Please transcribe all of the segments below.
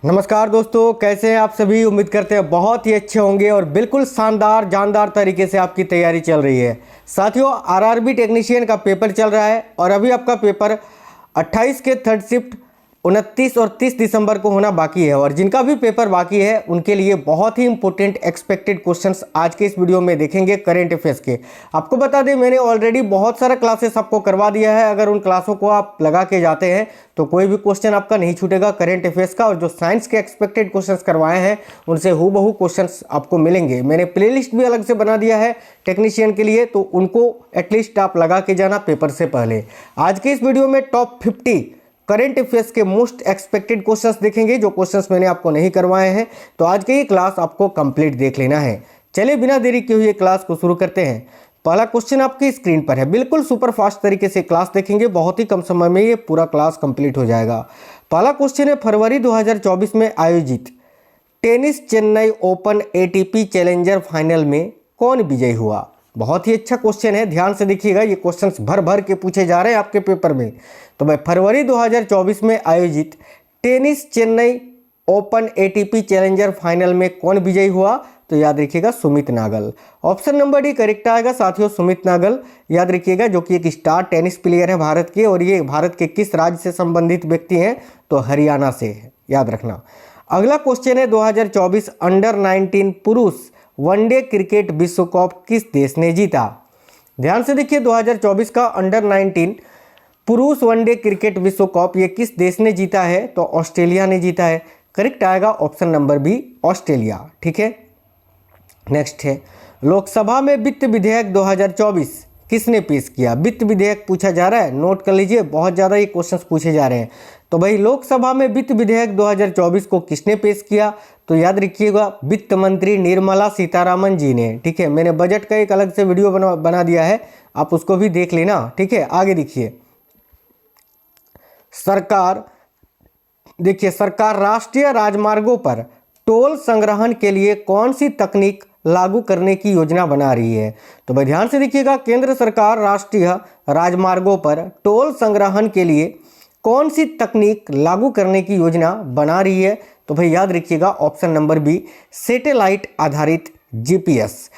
नमस्कार दोस्तों, कैसे हैं आप सभी। उम्मीद करते हैं बहुत ही अच्छे होंगे और बिल्कुल शानदार जानदार तरीके से आपकी तैयारी चल रही है। साथियों, आरआरबी टेक्नीशियन का पेपर चल रहा है और अभी आपका पेपर 28 के थर्ड शिफ्ट 29 और 30 दिसंबर को होना बाकी है। और जिनका भी पेपर बाकी है उनके लिए बहुत ही इंपॉर्टेंट एक्सपेक्टेड क्वेश्चंस आज के इस वीडियो में देखेंगे करेंट अफेयर्स के। आपको बता दें, मैंने ऑलरेडी बहुत सारा क्लासेस आपको करवा दिया है। अगर उन क्लासों को आप लगा के जाते हैं तो कोई भी क्वेश्चन आपका नहीं छूटेगा करेंट अफेयर्स का। और जो साइंस के एक्सपेक्टेड क्वेश्चंस करवाए हैं उनसे हूबहू क्वेश्चंस आपको मिलेंगे। मैंने प्लेलिस्ट भी अलग से बना दिया है टेक्नीशियन के लिए, तो उनको एटलीस्ट आप लगा के जाना पेपर से पहले। आज के इस वीडियो में टॉप 50 करेंट अफेयर्स के मोस्ट एक्सपेक्टेड क्वेश्चंस देखेंगे, जो क्वेश्चंस मैंने आपको नहीं करवाए हैं। तो आज की ये क्लास आपको कंप्लीट देख लेना है। चलिए बिना देरी किए हुए क्लास को शुरू करते हैं। पहला क्वेश्चन आपकी स्क्रीन पर है। बिल्कुल सुपर फास्ट तरीके से क्लास देखेंगे, बहुत ही कम समय में ये पूरा क्लास कंप्लीट हो जाएगा। पहला क्वेश्चन है, फरवरी 2024 में आयोजित tennis Chennai open ATP challenger final में कौन विजयी हुआ। बहुत ही अच्छा क्वेश्चन है, ध्यान से देखिएगा। ये क्वेश्चंस भर भर के पूछे जा रहे हैं आपके पेपर में। तो भाई, फरवरी 2024 में आयोजित tennis Chennai open ATP challenger final में कौन विजयी हुआ, तो याद रखिएगा Sumit Nagal. Option number D correct आएगा साथियों, सुमित नागल याद रखिएगा, जो कि एक स्टार टेनिस प्लेयर है भारत के। और ये भारत के किस राज्य से संबंधित व्यक्ति हैं, तो हरियाणा से है, याद रखना। अगला क्वेश्चन है, 2024 अंडर 19 पुरुष वनडे क्रिकेट विश्व कप किस देश ने जीता। ध्यान से देखिए, 2024 का अंडर 19 पुरुष वनडे क्रिकेट विश्व कप ये किस देश ने जीता है, तो ऑस्ट्रेलिया ने जीता है। करेक्ट आएगा ऑप्शन नंबर बी, ऑस्ट्रेलिया। ठीक है, नेक्स्ट है, लोकसभा में वित्त विधेयक 2024 किसने पेश किया। वित्त विधेयक पूछा जा रहा है, नोट कर लीजिए, बहुत ज़्यादा ये क्वेश्चंस पूछे जा रहे हैं। तो भाई, लोकसभा में वित्त विधेयक 2024 को किसने पेश किया, तो याद रखिएगा वित्त मंत्री निर्मला सीतारामन जी ने। ठीक है, मैंने बजट का एक अलग से वीडियो बना दिया है, आप उसको भी देख लेना। ठीक है, आगे देखिए, सरकार राष्ट्रीय राजमार्गों पर टोल संग्रहण के लिए कौन सी तकनीक लागू करने की योजना बना रही है। तो भाई ध्यान से देखिएगा, केंद्र सरकार राष्ट्रीय राजमार्गों पर टोल संग्रहण के लिए कौन सी तकनीक लागू करने की योजना बना रही है, तो भाई याद रखिएगा ऑप्शन नंबर बी, सैटेलाइट आधारित जीपीएस।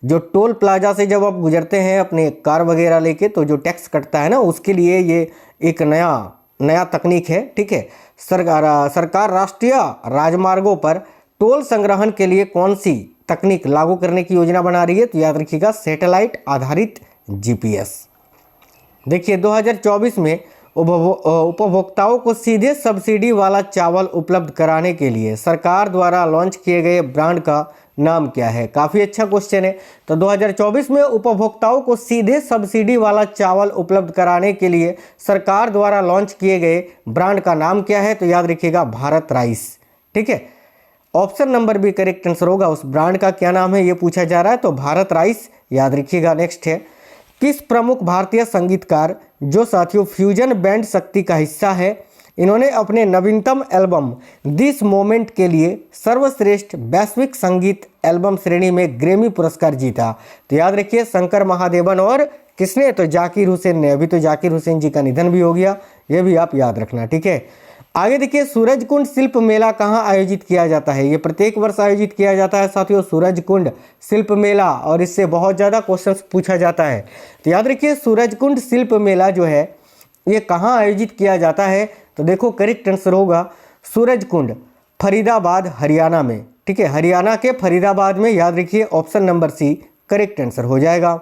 जो टोल प्लाजा से जब आप गुजरते हैं अपने कार वगैरह लेके, तो जो टैक्स कटता है ना, उसके लिए ये एक नया तकनीक है। ठीक है, सरकार राष्ट्रीय राजमार्गों पर टोल संग्रहण के लिए कौन सी तकनीक लागू करने की योजना बना रही है, तो याद रखिएगा सैटेलाइट आधारित जीपीएस। देखिए, 2024 में उपभोक्ताओं को सीधे सब्सिडी वाला चावल उपलब्ध कराने के लिए सरकार द्वारा लॉन्च किए गए ब्रांड का नाम क्या है। काफ़ी अच्छा क्वेश्चन है। तो 2024 में उपभोक्ताओं को सीधे सब्सिडी वाला चावल उपलब्ध कराने के लिए सरकार द्वारा लॉन्च किए गए ब्रांड का नाम क्या है, तो याद रखिएगा भारत राइस। ठीक है, option number B correct answer होगा। उस ब्रांड का क्या नाम है ये पूछा जा रहा है, तो भारत राइस याद रखिएगा। नेक्स्ट है, किस प्रमुख भारतीय संगीतकार, जो साथियों फ्यूजन बैंड शक्ति का हिस्सा है, इन्होंने अपने नवीनतम एल्बम दिस मोमेंट के लिए सर्वश्रेष्ठ वैश्विक संगीत एल्बम श्रेणी में ग्रैमी पुरस्कार जीता। तो याद रखिए शंकर महादेवन और किसने, तो जाकिर हुसैन ने। अभी तो जाकिर हुसैन जी का निधन भी हो गया, ये भी आप याद रखना। ठीक है, आगे देखिए, सूरजकुंड शिल्प मेला कहाँ आयोजित किया जाता है। ये प्रत्येक वर्ष आयोजित किया जाता है साथियों, सूरजकुंड शिल्प मेला। और इससे बहुत ज़्यादा क्वेश्चंस पूछा जाता है। तो याद रखिए, सूरजकुंड शिल्प मेला जो है ये कहाँ आयोजित किया जाता है, तो देखो करेक्ट आंसर होगा सूरजकुंड, फरीदाबाद, हरियाणा में। ठीक है, हरियाणा के फरीदाबाद में, याद रखिए option number C correct answer हो जाएगा।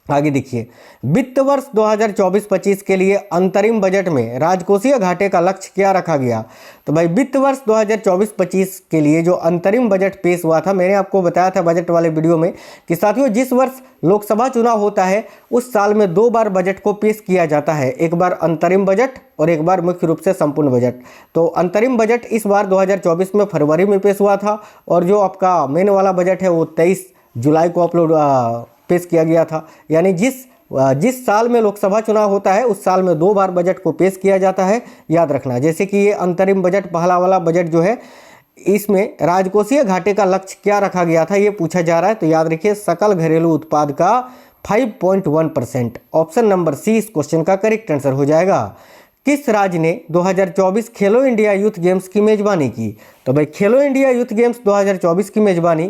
आगे देखिए, वित्त वर्ष 2024-25 के लिए अंतरिम बजट में राजकोषीय घाटे का लक्ष्य क्या रखा गया। तो भाई, वित्त वर्ष 2024-25 के लिए जो अंतरिम बजट पेश हुआ था, मैंने आपको बताया था बजट वाले वीडियो में कि साथियों जिस वर्ष लोकसभा चुनाव होता है उस साल में 2 बार बजट को पेश किया जाता है, एक बार अंतरिम बजट और एक बार मुख्य रूप से संपूर्ण बजट। तो अंतरिम बजट इस बार 2024 में फरवरी में पेश हुआ था, और जो आपका मेन वाला बजट है वो 23 जुलाई को पेश किया गया था। यानी जिस साल में लोकसभा चुनाव होता है उस साल में 2 बार बजट को पेश किया जाता है, याद रखना। जैसे कि ये अंतरिम बजट, पहला वाला बजट जो है, इसमें राजकोषीय घाटे का लक्ष्य क्या रखा गया था ये पूछा जा रहा है। तो याद रखिए सकल घरेलू उत्पाद का 5.1%। ऑप्शन नंबर सी इस क्वेश्चन का करेक्ट आंसर हो जाएगा। किस राज्य ने 2024 खेलो इंडिया यूथ गेम्स की मेजबानी की? तो भाई खेलो इंडिया यूथ गेम्स 2024 की मेजबानी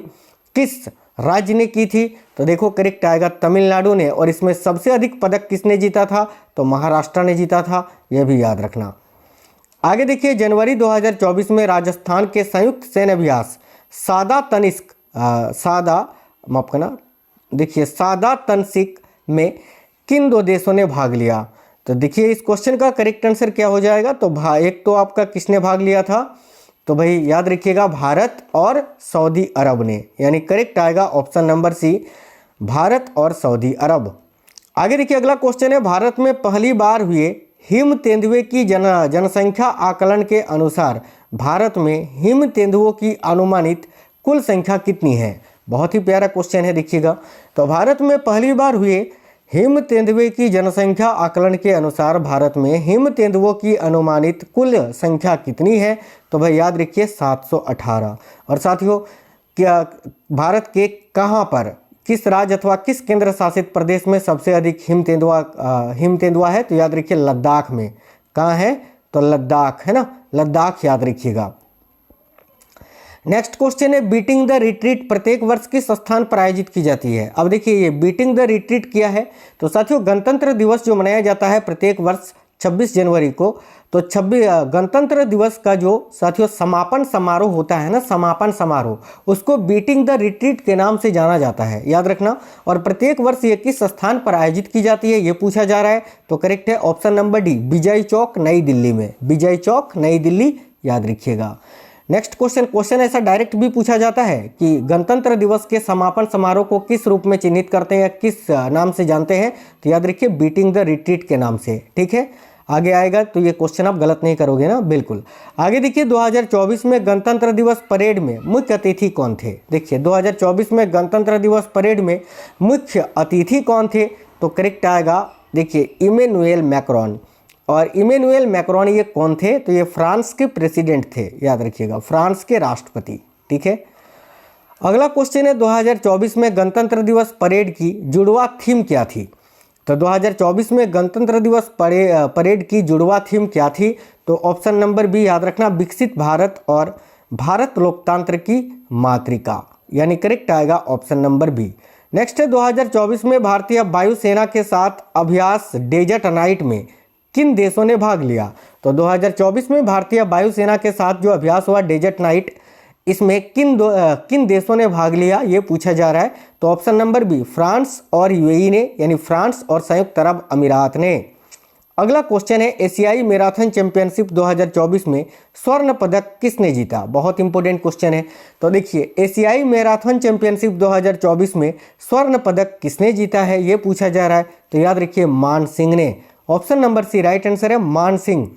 किस राज्य ने की थी? तो देखो करेक्ट आएगा तमिलनाडु ने। और इसमें सबसे अधिक पदक किसने जीता था? तो महाराष्ट्र ने जीता था, यह भी याद रखना। आगे देखिए, जनवरी 2024 में राजस्थान के संयुक्त सैन्य अभ्यास सादा तनसिक में किन दो देशों ने भाग लिया? तो देखिए इस क्वेश्चन का करेक्ट आंसर क्या हो जाएगा? तो एक तो आपका किसने भाग लिया था? तो भाई याद रखिएगा भारत और सऊदी अरब ने, यानी करेक्ट आएगा ऑप्शन नंबर सी, भारत और सऊदी अरब। आगे देखिए अगला क्वेश्चन है, भारत में पहली बार हुए हिम तेंदुए की जनसंख्या आकलन के अनुसार भारत में हिम तेंदुओं की अनुमानित कुल संख्या कितनी है? बहुत ही प्यारा क्वेश्चन है, देखिएगा। तो भारत में पहली बार हुए हिम तेंदुए की जनसंख्या आकलन के अनुसार भारत में हिम तेंदुओं की अनुमानित कुल संख्या कितनी है? तो भाई याद रखिए 718। और साथियों, क्या भारत के कहाँ पर, किस राज्य अथवा किस केंद्र शासित प्रदेश में सबसे अधिक हिम तेंदुआ है? तो याद रखिए लद्दाख में। कहाँ है? तो लद्दाख है ना, लद्दाख याद रखिएगा। नेक्स्ट क्वेश्चन है, बीटिंग द रिट्रीट प्रत्येक वर्ष किस स्थान पर आयोजित की जाती है? अब देखिए ये बीटिंग द रिट्रीट किया है। तो साथियों गणतंत्र दिवस जो मनाया जाता है प्रत्येक वर्ष 26 जनवरी को, तो गणतंत्र दिवस का जो साथियों समापन समारोह होता है ना, समापन समारोह, उसको बीटिंग द रिट्रीट के नाम से जाना जाता है, याद रखना। और प्रत्येक वर्ष ये किस स्थान पर आयोजित की जाती है ये पूछा जा रहा है। तो करेक्ट है option number D, Vijay Chowk नई दिल्ली में। विजय चौक नई दिल्ली याद रखिएगा। नेक्स्ट क्वेश्चन ऐसा डायरेक्ट भी पूछा जाता है कि गणतंत्र दिवस के समापन समारोह को किस रूप में चिन्हित करते हैं या किस नाम से जानते हैं? तो याद रखिए बीटिंग द रिट्रीट के नाम से, ठीक है। आगे आएगा तो ये क्वेश्चन आप गलत नहीं करोगे ना, बिल्कुल। आगे देखिए 2024 में गणतंत्र दिवस परेड में मुख्य अतिथि कौन थे? देखिए 2024 में गणतंत्र दिवस परेड में मुख्य अतिथि कौन थे? तो करेक्ट आएगा देखिए इमैनुअल मैक्रोन। और इमैनुअल मैक्रोन ये कौन थे? तो ये फ्रांस के प्रेसिडेंट थे, याद रखिएगा, फ्रांस के राष्ट्रपति, ठीक है। अगला क्वेश्चन है 2024 में गणतंत्र दिवस परेड की जुड़वा थीम क्या थी? तो 2024 में गणतंत्र दिवस परेड की जुड़वा थीम क्या थी? तो ऑप्शन नंबर बी याद रखना, विकसित भारत और भारत लोकतंत्र की मातृका, यानी करेक्ट आएगा ऑप्शन नंबर बी। नेक्स्ट है 2024 में भारतीय वायुसेना के साथ अभ्यास डेजर्ट नाइट में किन देशों ने भाग लिया? तो 2024 में भारतीय वायुसेना के साथ जो अभ्यास हुआ डेजर्ट नाइट, इसमें किन देशों ने भाग लिया ये पूछा जा रहा है। तो ऑप्शन नंबर बी, फ्रांस और यूएई ने, यानी फ्रांस और संयुक्त अरब अमीरात ने। अगला क्वेश्चन है, एशियाई मैराथन चैंपियनशिप 2024 में स्वर्ण पदक किसने जीता? बहुत इंपॉर्टेंट क्वेश्चन है। तो देखिए एशियाई मैराथन चैंपियनशिप 2024 में स्वर्ण पदक किसने जीता है ये पूछा जा रहा है। तो याद रखिए मान सिंह ने। Option number C right answer है, मान सिंह।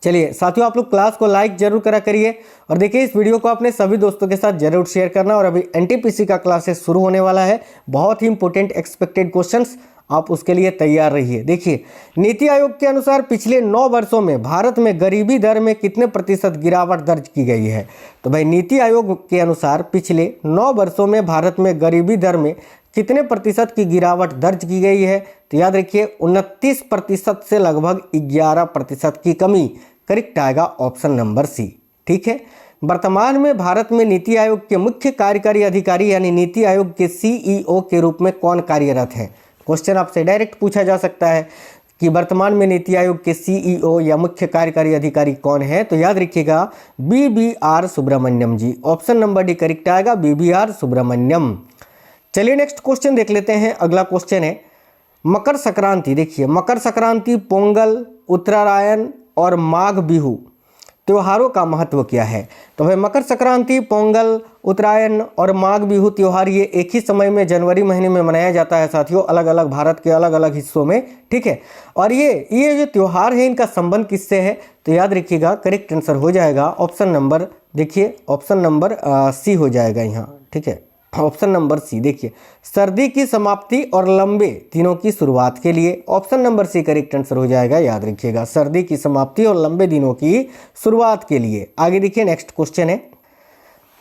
चलिए साथियों, आप लोग क्लास को लाइक जरूर करा करिए और देखिए इस वीडियो को अपने सभी दोस्तों के साथ जरूर शेयर करना। और अभी एनटीपीसी का क्लासेस शुरू होने वाला है, बहुत ही इंपॉर्टेंट एक्सपेक्टेड क्वेश्चंस, आप उसके लिए तैयार रहिए। देखिए नीति आयोग के अनुसार पिछले 9 वर्षों में भारत में गरीबी दर में कितने प्रतिशत गिरावट दर्ज की गई है? तो भाई नीति आयोग के अनुसार पिछले 9 वर्षों में भारत में गरीबी दर में कितने प्रतिशत की गिरावट दर्ज की गई है? तो याद रखिए 29% से लगभग 11% की कमी, करेक्ट आएगा ऑप्शन नंबर सी, ठीक है। वर्तमान में भारत में नीति आयोग के मुख्य कार्यकारी अधिकारी यानी नीति आयोग के सीईओ के रूप में कौन कार्यरत है? क्वेश्चन आपसे डायरेक्ट पूछा जा सकता है कि वर्तमान में नीति आयोग के सीईओ या मुख्य कार्यकारी अधिकारी कौन है? तो याद रखिएगा BBR सुब्रमण्यम जी। ऑप्शन नंबर डी करेक्ट आएगा, BBR सुब्रमण्यम। चलिए नेक्स्ट क्वेश्चन देख लेते हैं। अगला क्वेश्चन है मकर संक्रांति। देखिए मकर संक्रांति, पोंगल, उत्तरायण और माघ बिहू त्योहारों का महत्व क्या है? तो भाई मकर संक्रांति, पोंगल, उत्तरायण और माघ बिहू त्योहार ये एक ही समय में जनवरी महीने में मनाया जाता है साथियों, अलग अलग भारत के अलग अलग हिस्सों में, ठीक है। और ये जो त्योहार है इनका संबंध किससे है? तो याद रखिएगा करेक्ट आंसर हो जाएगा ऑप्शन नंबर, देखिए ऑप्शन नंबर सी हो जाएगा यहाँ, ठीक है। ऑप्शन नंबर सी, देखिए सर्दी की समाप्ति और लंबे दिनों की शुरुआत के लिए। Option number C correct answer हो जाएगा, याद रखिएगा सर्दी की समाप्ति और लंबे दिनों की शुरुआत के लिए। आगे देखिए नेक्स्ट क्वेश्चन है।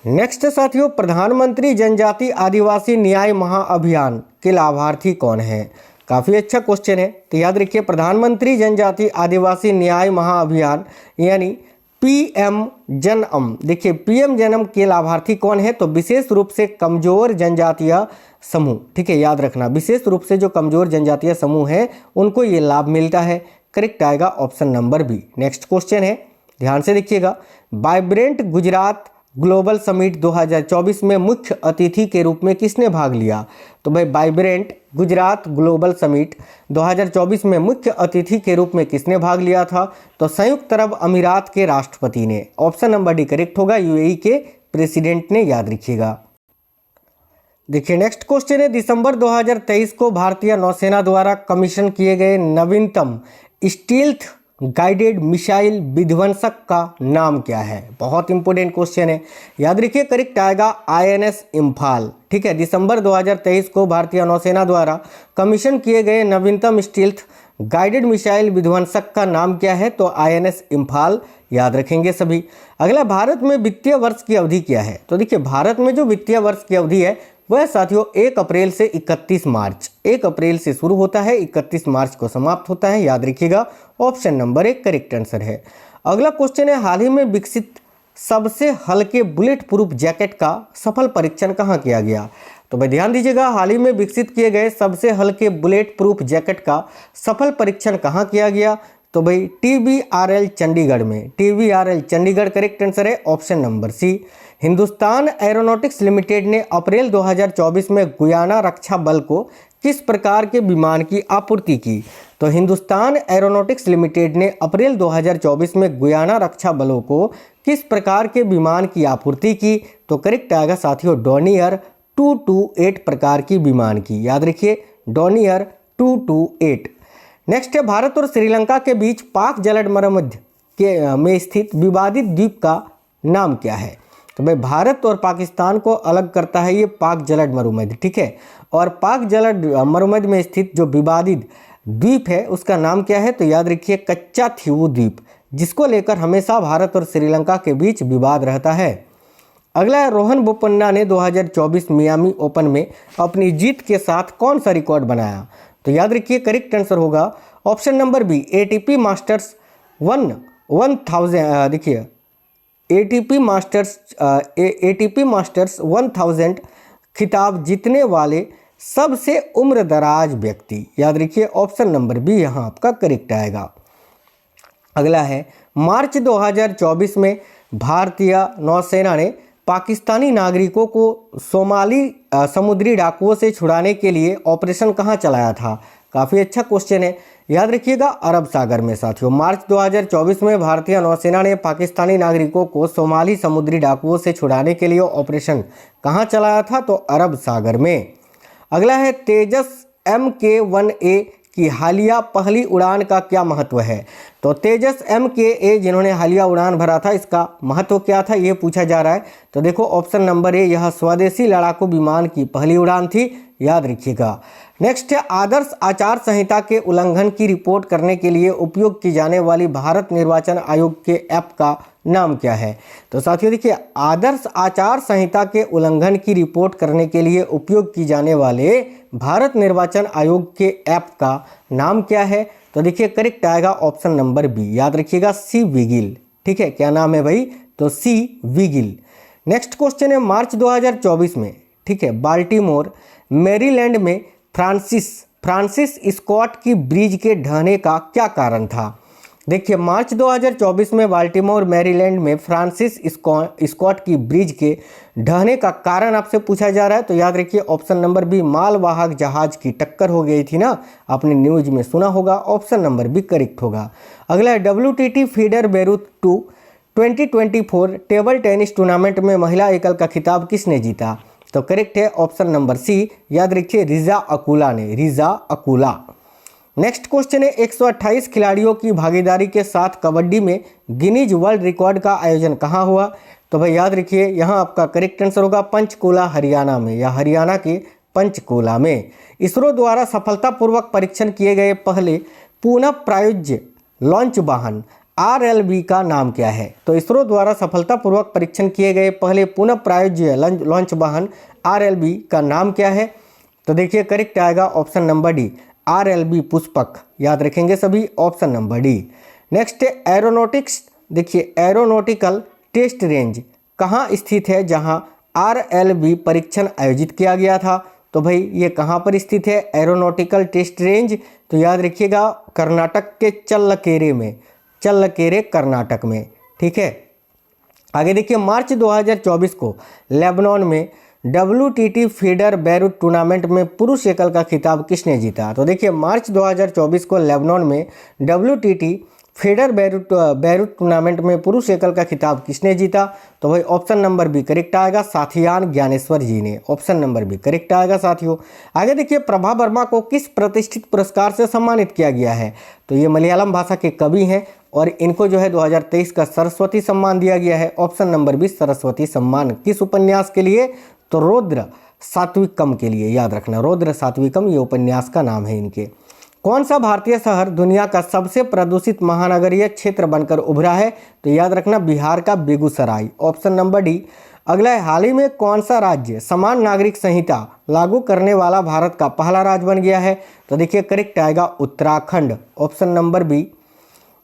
नेक्स्ट साथियों, प्रधानमंत्री जनजाति आदिवासी न्याय महाअभियान के लाभार्थी कौन है? काफ़ी अच्छा क्वेश्चन है। तो याद रखिए प्रधानमंत्री जनजाति आदिवासी न्याय महाअभियान यानी पीएम जनअम, देखिए पीएम जनअम के लाभार्थी कौन है? तो विशेष रूप से कमजोर जनजातीय समूह, ठीक है, याद रखना विशेष रूप से जो कमजोर जनजातीय समूह है उनको ये लाभ मिलता है। करेक्ट आएगा option number B. Next question है, ध्यान से देखिएगा, वाइब्रेंट गुजरात ग्लोबल समिट 2024 में मुख्य अतिथि के रूप में किसने भाग लिया? तो भाई वाइब्रेंट गुजरात ग्लोबल समिट 2024 में मुख्य अतिथि के रूप में किसने भाग लिया था? तो संयुक्त अरब अमीरात के राष्ट्रपति ने। ऑप्शन नंबर डी करेक्ट होगा, यूएई के प्रेसिडेंट ने, याद रखिएगा। देखिए नेक्स्ट क्वेश्चन है, दिसंबर 2023 को भारतीय नौसेना द्वारा कमीशन किए गए नवीनतम स्टील्थ गाइडेड मिसाइल विध्वंसक का नाम क्या है? बहुत इंपॉर्टेंट क्वेश्चन है, याद रखिए। करेक्ट आएगा आईएनएस इम्फाल, ठीक है। दिसंबर 2023 को भारतीय नौसेना द्वारा कमीशन किए गए नवीनतम स्टील्थ गाइडेड मिसाइल विध्वंसक का नाम क्या है? तो आईएनएस इम्फाल, याद रखेंगे सभी। अगला, भारत में वित्तीय वर्ष की अवधि क्या है? तो देखिए भारत में जो वित्तीय वर्ष की अवधि है वह साथियों 1 अप्रैल से 31 मार्च, 1 अप्रैल से शुरू होता है, 31 मार्च को समाप्त होता है, याद रखिएगा। ऑप्शन नंबर 1 करेक्ट आंसर है। अगला क्वेश्चन है, हाल ही में विकसित सबसे हल्के बुलेट प्रूफ जैकेट का सफल परीक्षण कहाँ किया गया? तो भाई ध्यान दीजिएगा, हाल ही में विकसित किए गए सबसे हल्के बुलेट प्रूफ जैकेट का सफल परीक्षण कहाँ किया गया? तो भाई TBRL चंडीगढ़ में, TBRL चंडीगढ़ करेक्ट आंसर है। Option number C. Hindustan Aeronautics Limited ने अप्रैल 2024 में गुयाना रक्षा बल को किस प्रकार के विमान की आपूर्ति की? तो हिंदुस्तान एरोनॉटिक्स लिमिटेड ने अप्रैल 2024 में गुयाना रक्षा बलों को किस प्रकार के विमान की आपूर्ति की? तो करेक्ट आएगा साथियों डॉनियर 228 प्रकार की विमान की, याद रखिए डॉनियर 228। नेक्स्ट है, भारत और श्रीलंका के बीच पाक जलद मरुमध्य के में स्थित विवादित द्वीप का नाम क्या है? तो भाई भारत और पाकिस्तान को अलग करता है ये पाक जलद मरुमध्य, ठीक है। और पाक जलद मरुमध्य में स्थित जो विवादित द्वीप है उसका नाम क्या है? तो याद रखिए कच्चा थीवू द्वीप, जिसको लेकर हमेशा भारत और श्रीलंका के बीच विवाद रहता है। अगला है, रोहन बोपन्ना ने 2024 मियामी ओपन में अपनी जीत के साथ कौन सा रिकॉर्ड बनाया? तो याद रखिए करेक्ट आंसर होगा option number B, ATP masters 1000। देखिए एटीपी मास्टर्स 1000 खिताब जीतने वाले सबसे उम्रदराज व्यक्ति, याद रखिए ऑप्शन नंबर बी यहाँ आपका करेक्ट आएगा। अगला है, मार्च 2024 में भारतीय नौसेना ने पाकिस्तानी नागरिकों को सोमाली समुद्री डाकुओं से छुड़ाने के लिए ऑपरेशन कहाँ चलाया था? काफ़ी अच्छा क्वेश्चन है, याद रखिएगा अरब सागर में साथियों। मार्च 2024 में भारतीय नौसेना ने पाकिस्तानी नागरिकों को सोमाली समुद्री डाकुओं से छुड़ाने के लिए ऑपरेशन कहाँ चलाया था? तो अरब सागर में। अगला है, तेजस MK1A की हालिया पहली उड़ान का क्या महत्व है? तो तेजस MKA जिन्होंने हालिया उड़ान भरा था इसका महत्व क्या था ये पूछा जा रहा है। तो देखो ऑप्शन नंबर ए, यह स्वदेशी लड़ाकू विमान की पहली उड़ान थी, याद रखिएगा। नेक्स्ट है, आदर्श आचार संहिता के उल्लंघन की रिपोर्ट करने के लिए उपयोग की जाने वाली भारत निर्वाचन आयोग के ऐप का नाम क्या है? तो साथियों देखिए आदर्श आचार संहिता के उल्लंघन की रिपोर्ट करने के लिए उपयोग की जाने वाले भारत निर्वाचन आयोग के ऐप का नाम क्या है? तो देखिए करेक्ट आएगा ऑप्शन नंबर बी, याद रखिएगा सी विगिल, ठीक है। क्या नाम है भाई? तो सी विगिल। नेक्स्ट क्वेश्चन है, मार्च 2024 में, ठीक है, बाल्टीमोर मैरीलैंड में फ्रांसिस स्कॉट की ब्रिज के ढहने का क्या कारण था? देखिए मार्च 2024 में बाल्टीमोर मैरीलैंड में फ्रांसिस स्कॉट की ब्रिज के ढहने का कारण आपसे पूछा जा रहा है। तो याद रखिए ऑप्शन नंबर बी, मालवाहक जहाज की टक्कर हो गई थी ना, आपने न्यूज में सुना होगा, ऑप्शन नंबर बी करेक्ट होगा। अगला है, WTT feeder Beirut 2 2024 table tennis tournament में महिला एकल का खिताब किसने जीता? तो करेक्ट है ऑप्शन नंबर सी, याद रखिए रिजा अकुला ने, रिजा अकुला। नेक्स्ट क्वेश्चन है, 128 खिलाड़ियों की भागीदारी के साथ कबड्डी में गिनीज वर्ल्ड रिकॉर्ड का आयोजन कहाँ हुआ? तो भाई याद रखिए यहाँ आपका करेक्ट आंसर होगा पंचकूला हरियाणा में, या हरियाणा के पंचकूला में। इसरो द्वारा सफलतापूर्वक परीक्षण किए गए पहले पुनः प्रायोज्य लॉन्च वाहन RLV का नाम क्या है? तो इसरो द्वारा सफलतापूर्वक परीक्षण किए गए पहले पुनः प्रायोज्य लॉन्च वाहन RLV का नाम क्या है? तो देखिए करेक्ट आएगा option number D, RLB Pushpak, याद रखेंगे सभी, ऑप्शन नंबर डी। नेक्स्ट है एरोनॉटिक्स, देखिए एरोनॉटिकल टेस्ट रेंज कहाँ स्थित है जहाँ RLB परीक्षण आयोजित किया गया था? तो भाई ये कहाँ पर स्थित है एरोनॉटिकल टेस्ट रेंज? तो याद रखिएगा कर्नाटक के चल्लकेरे में, चल्लकेरे कर्नाटक में, ठीक है। आगे देखिए मार्च 2024 को लेबनान में WTT फीडर बैरूट टूर्नामेंट में पुरुष एकल का खिताब किसने जीता? तो देखिए मार्च 2024 को लेबनान में WTT फीडर बैरूट टूर्नामेंट में पुरुष एकल का खिताब किसने जीता? तो भाई ऑप्शन नंबर बी करेक्ट आएगा, साथियान ज्ञानेश्वर जी ने, ऑप्शन नंबर बी करेक्ट आएगा साथियों। आगे देखिए प्रभा वर्मा को किस प्रतिष्ठित पुरस्कार से सम्मानित किया गया है? तो ये मलयालम भाषा के कवि हैं और इनको जो है 2023 का सरस्वती सम्मान दिया गया है, ऑप्शन नंबर बी सरस्वती सम्मान। किस उपन्यास के लिए? तो रौद्र सात्विकम के लिए, याद रखना रौद्र सात्विकम ये उपन्यास का नाम है इनके। कौन सा भारतीय शहर दुनिया का सबसे प्रदूषित महानगरीय क्षेत्र बनकर उभरा है? तो याद रखना बिहार का बेगूसराय, ऑप्शन नंबर डी। अगला है हाल ही में कौन सा राज्य समान नागरिक संहिता लागू करने वाला भारत का पहला राज्य बन गया है? तो देखिए करेक्ट आएगा Uttarakhand, option number B.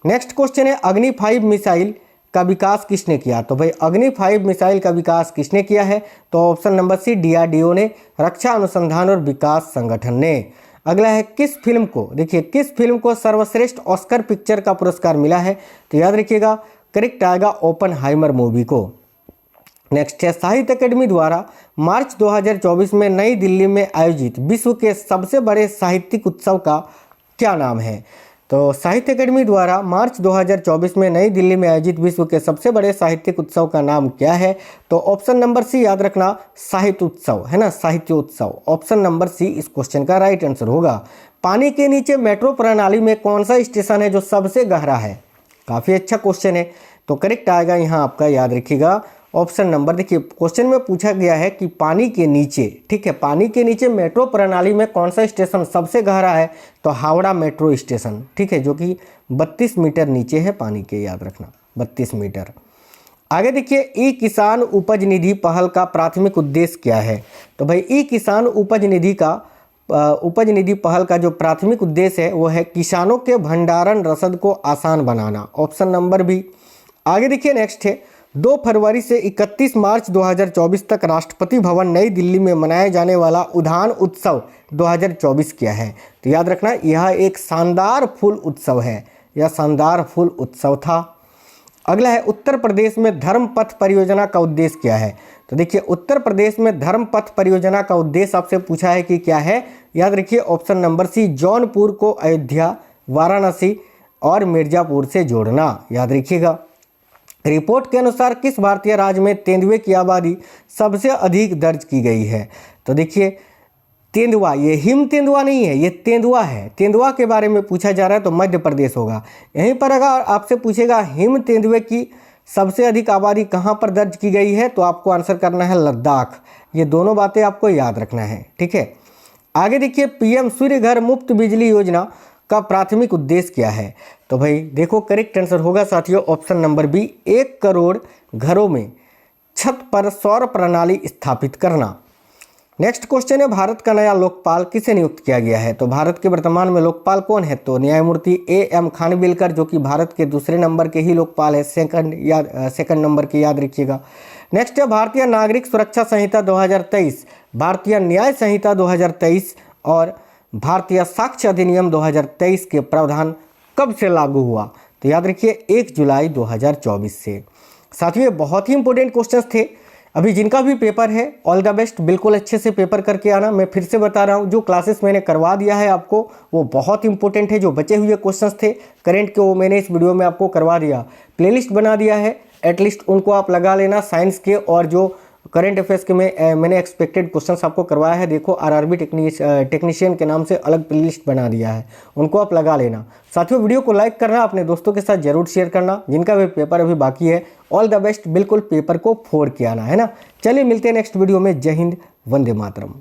Next question है अग्नि 5 मिसाइल का विकास किसने किया? तो भाई अग्नि 5 मिसाइल का विकास किसने किया है? तो ऑप्शन नंबर सी DRDO ने, रक्षा अनुसंधान और विकास संगठन ने। अगला है किस फिल्म को, देखिए किस फिल्म को सर्वश्रेष्ठ ऑस्कर पिक्चर का पुरस्कार मिला है? तो याद रखिएगा करेक्ट आएगा ओपनहाइमर मूवी को। नेक्स्ट है साहित्य अकेडमी द्वारा मार्च 2024 में नई दिल्ली में आयोजित विश्व के सबसे बड़े साहित्यिक उत्सव का क्या नाम है? तो साहित्य अकेडमी द्वारा मार्च 2024 में नई दिल्ली में आयोजित विश्व के सबसे बड़े साहित्यिक उत्सव का नाम क्या है? तो ऑप्शन नंबर सी याद रखना साहित्य उत्सव है ना, साहित्य उत्सव, ऑप्शन नंबर सी इस क्वेश्चन का राइट आंसर होगा। पानी के नीचे मेट्रो प्रणाली में कौन सा स्टेशन है जो सबसे गहरा है? काफ़ी अच्छा क्वेश्चन है, तो करेक्ट आएगा यहाँ आपका, याद रखिएगा ऑप्शन नंबर, देखिए क्वेश्चन में पूछा गया है कि पानी के नीचे, ठीक है, पानी के नीचे मेट्रो प्रणाली में कौन सा स्टेशन सबसे गहरा है? तो हावड़ा मेट्रो स्टेशन, ठीक है, जो कि 32 मीटर नीचे है पानी के, याद रखना 32 मीटर। आगे देखिए ई किसान उपज निधि पहल का प्राथमिक उद्देश्य क्या है? तो भाई ई किसान उपज निधि पहल का जो प्राथमिक उद्देश्य है वो है किसानों के भंडारण रसद को आसान बनाना, ऑप्शन नंबर बी। आगे देखिए नेक्स्ट है 2 फरवरी से 31 मार्च 2024 तक राष्ट्रपति भवन नई दिल्ली में मनाए जाने वाला उद्यान उत्सव 2024 क्या है? तो याद रखना यह एक शानदार फूल उत्सव है, यह शानदार फूल उत्सव था। अगला है उत्तर प्रदेश में धर्मपथ परियोजना का उद्देश्य क्या है? तो देखिए उत्तर प्रदेश में धर्मपथ परियोजना का उद्देश्य आपसे पूछा है कि क्या है? याद रखिए ऑप्शन नंबर सी जौनपुर को अयोध्या, वाराणसी और मिर्जापुर से जोड़ना, याद रखिएगा। रिपोर्ट के अनुसार किस भारतीय राज्य में तेंदुए की आबादी सबसे अधिक दर्ज की गई है? तो देखिए तेंदुआ, ये हिम तेंदुआ नहीं है, ये तेंदुआ है, तेंदुआ के बारे में पूछा जा रहा है तो मध्य प्रदेश होगा। यहीं पर अगर आपसे पूछेगा हिम तेंदुए की सबसे अधिक आबादी कहाँ पर दर्ज की गई है, तो आपको आंसर करना है लद्दाख। ये दोनों बातें आपको याद रखना है, ठीक है। आगे देखिए PM सूर्य घर मुफ्त बिजली योजना का प्राथमिक उद्देश्य क्या है? तो भाई देखो करेक्ट आंसर होगा साथियों ऑप्शन नंबर बी, 1 करोड़ घरों में छत पर सौर प्रणाली स्थापित करना। नेक्स्ट क्वेश्चन है भारत का नया लोकपाल किसे नियुक्त किया गया है? तो भारत के वर्तमान में लोकपाल कौन है? तो न्यायमूर्ति AM खानविलकर, जो कि भारत के दूसरे नंबर के ही लोकपाल है, सेकंड नंबर के, याद रखिएगा। नेक्स्ट है भारतीय नागरिक सुरक्षा संहिता 2023, भारतीय न्याय संहिता 2023 और भारतीय साक्ष्य अधिनियम 2023 के प्रावधान कब से लागू हुआ? तो याद रखिए 1 जुलाई 2024 से। साथियों ये बहुत ही इंपॉर्टेंट क्वेश्चंस थे। अभी जिनका भी पेपर है ऑल द बेस्ट, बिल्कुल अच्छे से पेपर करके आना। मैं फिर से बता रहा हूँ जो क्लासेस मैंने करवा दिया है आपको वो बहुत इंपॉर्टेंट है। जो बचे हुए क्वेश्चंस थे करंट के वो मैंने इस वीडियो में आपको करवा दिया, प्लेलिस्ट बना दिया है, एटलीस्ट उनको आप लगा लेना। साइंस के और जो करंट अफेयर्स के मैंने एक्सपेक्टेड क्वेश्चंस आपको करवाया है, देखो RRB टेक्नीशियन के नाम से अलग प्लेलिस्ट बना दिया है, उनको आप लगा लेना। साथियों वीडियो को लाइक करना, अपने दोस्तों के साथ जरूर शेयर करना। जिनका भी पेपर अभी बाकी है ऑल द बेस्ट, बिल्कुल पेपर को फोड़ के आना है ना। चलिए मिलते हैं नेक्स्ट वीडियो में। जय हिंद, वंदे मातरम।